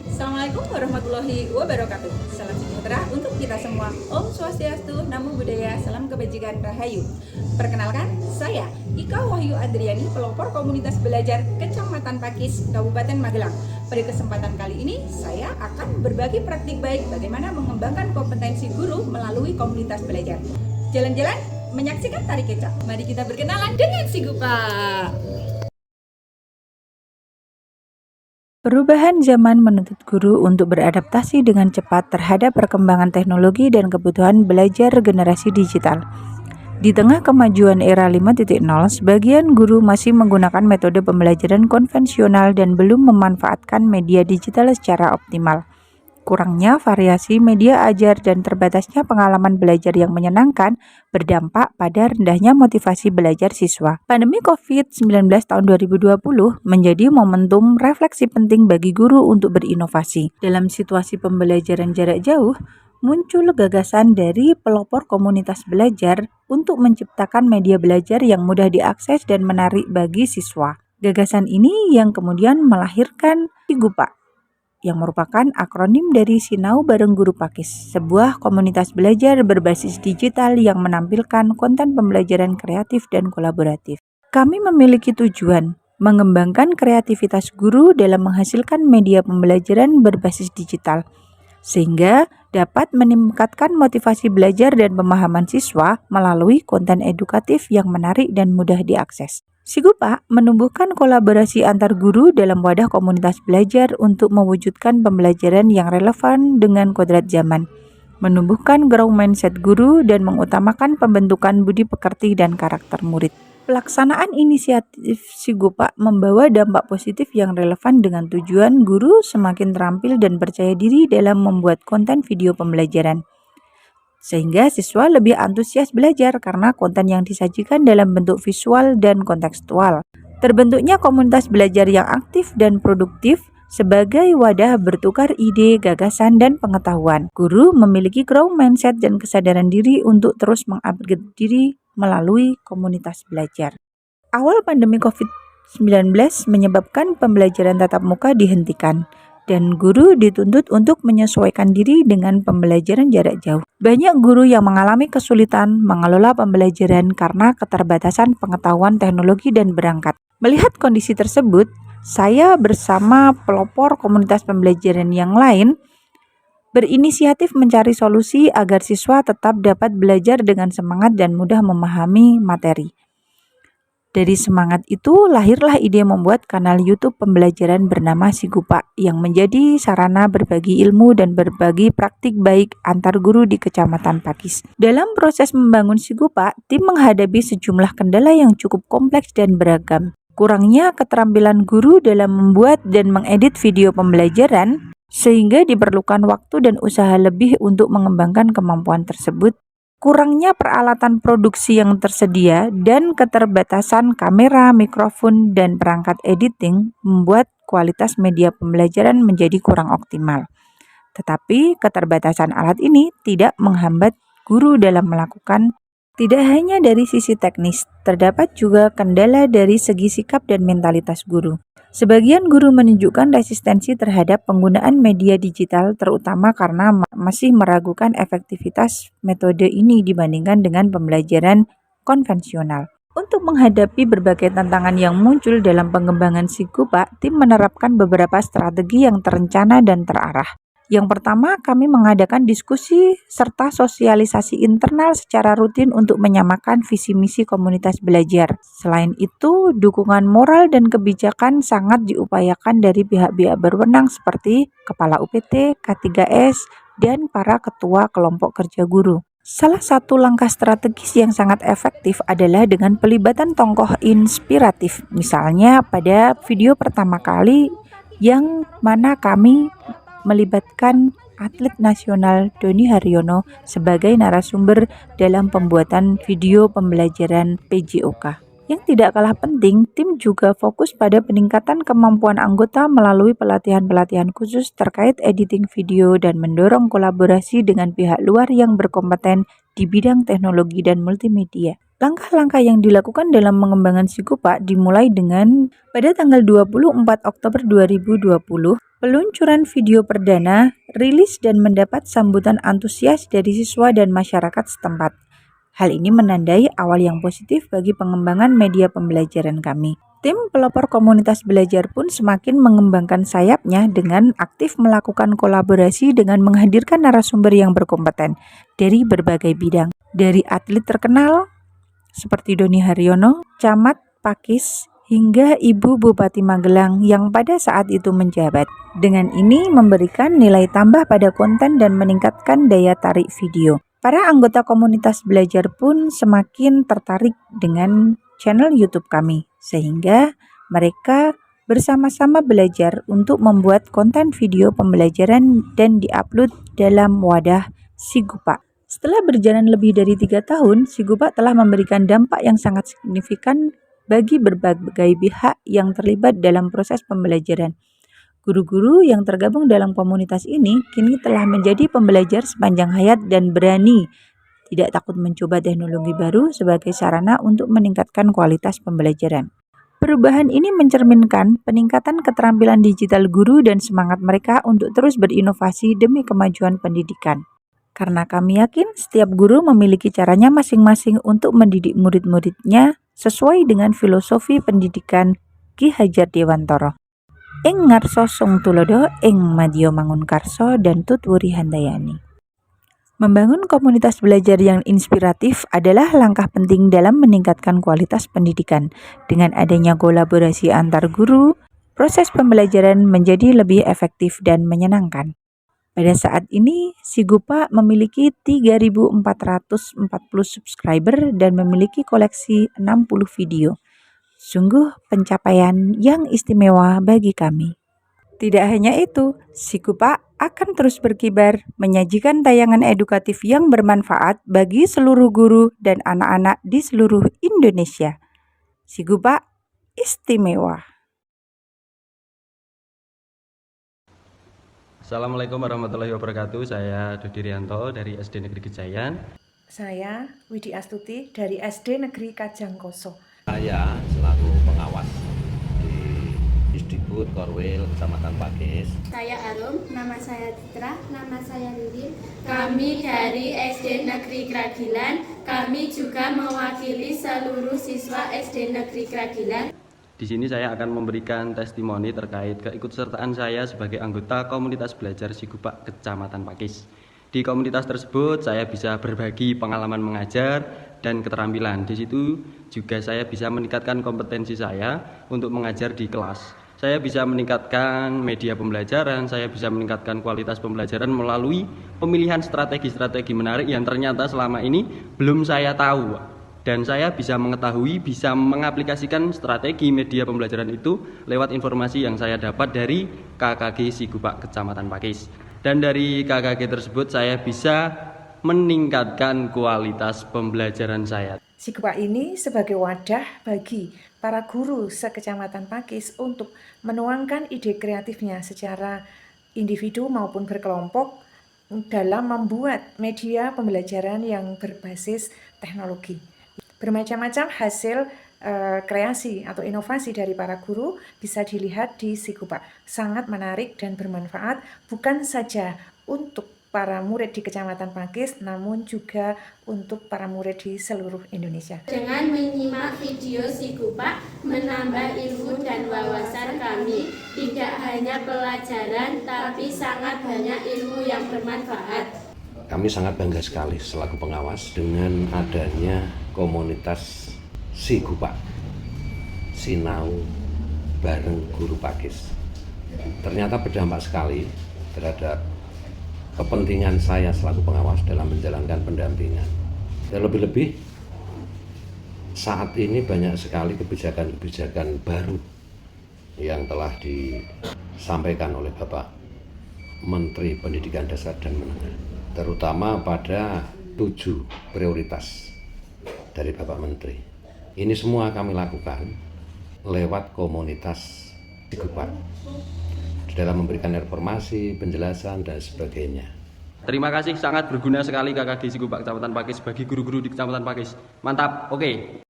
Assalamualaikum warahmatullahi wabarakatuh. Salam sejahtera untuk kita semua. Om Swastiastu, Namo Buddhaya, salam kebajikan rahayu. Perkenalkan, saya Ika Wahyu Adriani, pelopor komunitas belajar Kecamatan Pakis, Kabupaten Magelang. Pada kesempatan kali ini, saya akan berbagi praktik baik bagaimana mengembangkan kompetensi guru melalui komunitas belajar. Jalan-jalan menyaksikan tari kecak. Mari kita berkenalan dengan si Gupa. Perubahan zaman menuntut guru untuk beradaptasi dengan cepat terhadap perkembangan teknologi dan kebutuhan belajar generasi digital. Di tengah kemajuan era 5.0, sebagian guru masih menggunakan metode pembelajaran konvensional dan belum memanfaatkan media digital secara optimal. Kurangnya variasi media ajar dan terbatasnya pengalaman belajar yang menyenangkan berdampak pada rendahnya motivasi belajar siswa. Pandemi COVID-19 tahun 2020 menjadi momentum refleksi penting bagi guru untuk berinovasi. Dalam situasi pembelajaran jarak jauh, muncul gagasan dari pelopor komunitas belajar untuk menciptakan media belajar yang mudah diakses dan menarik bagi siswa. Gagasan ini yang kemudian melahirkan Sigupa, yang merupakan akronim dari Sinau Bareng Guru Pakis, sebuah komunitas belajar berbasis digital yang menampilkan konten pembelajaran kreatif dan kolaboratif. Kami memiliki tujuan mengembangkan kreativitas guru dalam menghasilkan media pembelajaran berbasis digital, sehingga dapat meningkatkan motivasi belajar dan pemahaman siswa melalui konten edukatif yang menarik dan mudah diakses. Sigupa menumbuhkan kolaborasi antar guru dalam wadah komunitas belajar untuk mewujudkan pembelajaran yang relevan dengan kodrat zaman, menumbuhkan growth mindset guru dan mengutamakan pembentukan budi pekerti dan karakter murid. Pelaksanaan inisiatif Sigupa membawa dampak positif yang relevan dengan tujuan guru semakin terampil dan percaya diri dalam membuat konten video pembelajaran, sehingga siswa lebih antusias belajar karena konten yang disajikan dalam bentuk visual dan kontekstual. Terbentuknya komunitas belajar yang aktif dan produktif sebagai wadah bertukar ide, gagasan, dan pengetahuan. Guru memiliki growth mindset dan kesadaran diri untuk terus mengupgrade diri melalui komunitas belajar. Awal pandemi COVID-19 menyebabkan pembelajaran tatap muka dihentikan, dan guru dituntut untuk menyesuaikan diri dengan pembelajaran jarak jauh. Banyak guru yang mengalami kesulitan mengelola pembelajaran karena keterbatasan pengetahuan teknologi dan perangkat. Melihat kondisi tersebut, saya bersama pelopor komunitas pembelajaran yang lain berinisiatif mencari solusi agar siswa tetap dapat belajar dengan semangat dan mudah memahami materi. Dari semangat itu lahirlah ide membuat kanal YouTube pembelajaran bernama Sigupa yang menjadi sarana berbagi ilmu dan berbagi praktik baik antar guru di Kecamatan Pakis. Dalam proses membangun Sigupa, tim menghadapi sejumlah kendala yang cukup kompleks dan beragam. Kurangnya keterampilan guru dalam membuat dan mengedit video pembelajaran, sehingga diperlukan waktu dan usaha lebih untuk mengembangkan kemampuan tersebut. Kurangnya peralatan produksi yang tersedia dan keterbatasan kamera, mikrofon, dan perangkat editing membuat kualitas media pembelajaran menjadi kurang optimal. Tetapi keterbatasan alat ini tidak menghambat guru dalam melakukan. Tidak hanya dari sisi teknis, terdapat juga kendala dari segi sikap dan mentalitas guru. Sebagian guru menunjukkan resistensi terhadap penggunaan media digital, terutama karena masih meragukan efektivitas metode ini dibandingkan dengan pembelajaran konvensional. Untuk menghadapi berbagai tantangan yang muncul dalam pengembangan Sigupa, tim menerapkan beberapa strategi yang terencana dan terarah. Yang pertama, kami mengadakan diskusi serta sosialisasi internal secara rutin untuk menyamakan visi misi komunitas belajar. Selain itu, dukungan moral dan kebijakan sangat diupayakan dari pihak-pihak berwenang seperti Kepala UPT, K3S, dan para ketua kelompok kerja guru. Salah satu langkah strategis yang sangat efektif adalah dengan pelibatan tokoh inspiratif. Misalnya pada video pertama kali yang mana kami melibatkan atlet nasional Doni Haryono sebagai narasumber dalam pembuatan video pembelajaran PJOK. Yang tidak kalah penting, tim juga fokus pada peningkatan kemampuan anggota melalui pelatihan-pelatihan khusus terkait editing video dan mendorong kolaborasi dengan pihak luar yang berkompeten di bidang teknologi dan multimedia. Langkah-langkah yang dilakukan dalam mengembangkan Sigupa dimulai dengan pada tanggal 24 Oktober 2020, Peluncuran video perdana, rilis dan mendapat sambutan antusias dari siswa dan masyarakat setempat. Hal ini menandai awal yang positif bagi pengembangan media pembelajaran kami. Tim pelopor komunitas belajar pun semakin mengembangkan sayapnya dengan aktif melakukan kolaborasi dengan menghadirkan narasumber yang berkompeten dari berbagai bidang. Dari atlet terkenal seperti Doni Haryono, Camat Pakis, hingga Ibu Bupati Magelang yang pada saat itu menjabat. Dengan ini memberikan nilai tambah pada konten dan meningkatkan daya tarik video. Para anggota komunitas belajar pun semakin tertarik dengan channel YouTube kami, sehingga mereka bersama-sama belajar untuk membuat konten video pembelajaran dan diupload dalam wadah Sigupa. Setelah berjalan lebih dari 3 tahun, Sigupa telah memberikan dampak yang sangat signifikan bagi berbagai pihak yang terlibat dalam proses pembelajaran. Guru-guru yang tergabung dalam komunitas ini kini telah menjadi pembelajar sepanjang hayat dan berani tidak takut mencoba teknologi baru sebagai sarana untuk meningkatkan kualitas pembelajaran. Perubahan ini mencerminkan peningkatan keterampilan digital guru dan semangat mereka untuk terus berinovasi demi kemajuan pendidikan. Karena kami yakin setiap guru memiliki caranya masing-masing untuk mendidik murid-muridnya sesuai dengan filosofi pendidikan Ki Hajar Dewantara. Ing ngarsa sung tulodo, ing madya mangun karso, dan tutwuri handayani. Membangun komunitas belajar yang inspiratif adalah langkah penting dalam meningkatkan kualitas pendidikan. Dengan adanya kolaborasi antar guru, proses pembelajaran menjadi lebih efektif dan menyenangkan. Pada saat ini, Sigupa memiliki 3.440 subscriber dan memiliki koleksi 60 video. Sungguh pencapaian yang istimewa bagi kami. Tidak hanya itu, Sigupa akan terus berkibar menyajikan tayangan edukatif yang bermanfaat bagi seluruh guru dan anak-anak di seluruh Indonesia. Sigupa istimewa. Assalamualaikum warahmatullahi wabarakatuh. Saya Dodi Rianto dari SD Negeri Gejayan. Saya Widi Astuti dari SD Negeri Kajangkoso. Saya selaku pengawas di Disdikbud Korwil Kecamatan Pakis. Saya Arum, nama saya Citra, nama saya Lilin. Kami dari SD Negeri Kragilan. Kami juga mewakili seluruh siswa SD Negeri Kragilan. Di sini saya akan memberikan testimoni terkait keikutsertaan saya sebagai anggota komunitas belajar Sigupa Kecamatan Pakis. Di komunitas tersebut saya bisa berbagi pengalaman mengajar dan keterampilan. Di situ juga saya bisa meningkatkan kompetensi saya untuk mengajar di kelas. Saya bisa meningkatkan media pembelajaran, saya bisa meningkatkan kualitas pembelajaran melalui pemilihan strategi-strategi menarik yang ternyata selama ini belum saya tahu. Dan saya bisa mengetahui, bisa mengaplikasikan strategi media pembelajaran itu lewat informasi yang saya dapat dari KKG Sigupa Kecamatan Pakis. Dan dari KKG tersebut saya bisa meningkatkan kualitas pembelajaran saya. Sigupa ini sebagai wadah bagi para guru sekecamatan Pakis untuk menuangkan ide kreatifnya secara individu maupun berkelompok dalam membuat media pembelajaran yang berbasis teknologi. Bermacam-macam hasil kreasi atau inovasi dari para guru bisa dilihat di Sigupa. Sangat menarik dan bermanfaat bukan saja untuk para murid di Kecamatan Pakis, namun juga untuk para murid di seluruh Indonesia. Dengan menyimak video Sigupa, menambah ilmu dan wawasan kami, tidak hanya pelajaran, tapi sangat banyak ilmu yang bermanfaat. Kami sangat bangga sekali selaku pengawas dengan adanya komunitas Sigupa Sinau bareng Guru Pakis. Ternyata berdampak sekali terhadap kepentingan saya selaku pengawas dalam menjalankan pendampingan. Dan lebih-lebih saat ini banyak sekali kebijakan-kebijakan baru yang telah disampaikan oleh Bapak Menteri Pendidikan Dasar dan Menengah, terutama pada 7 prioritas dari Bapak Menteri. Ini semua kami lakukan lewat komunitas Sigupa dalam memberikan informasi, penjelasan, dan sebagainya. Terima kasih, sangat berguna sekali KKG Sigupa Kecamatan Pakis bagi guru-guru di Kecamatan Pakis. Mantap, oke.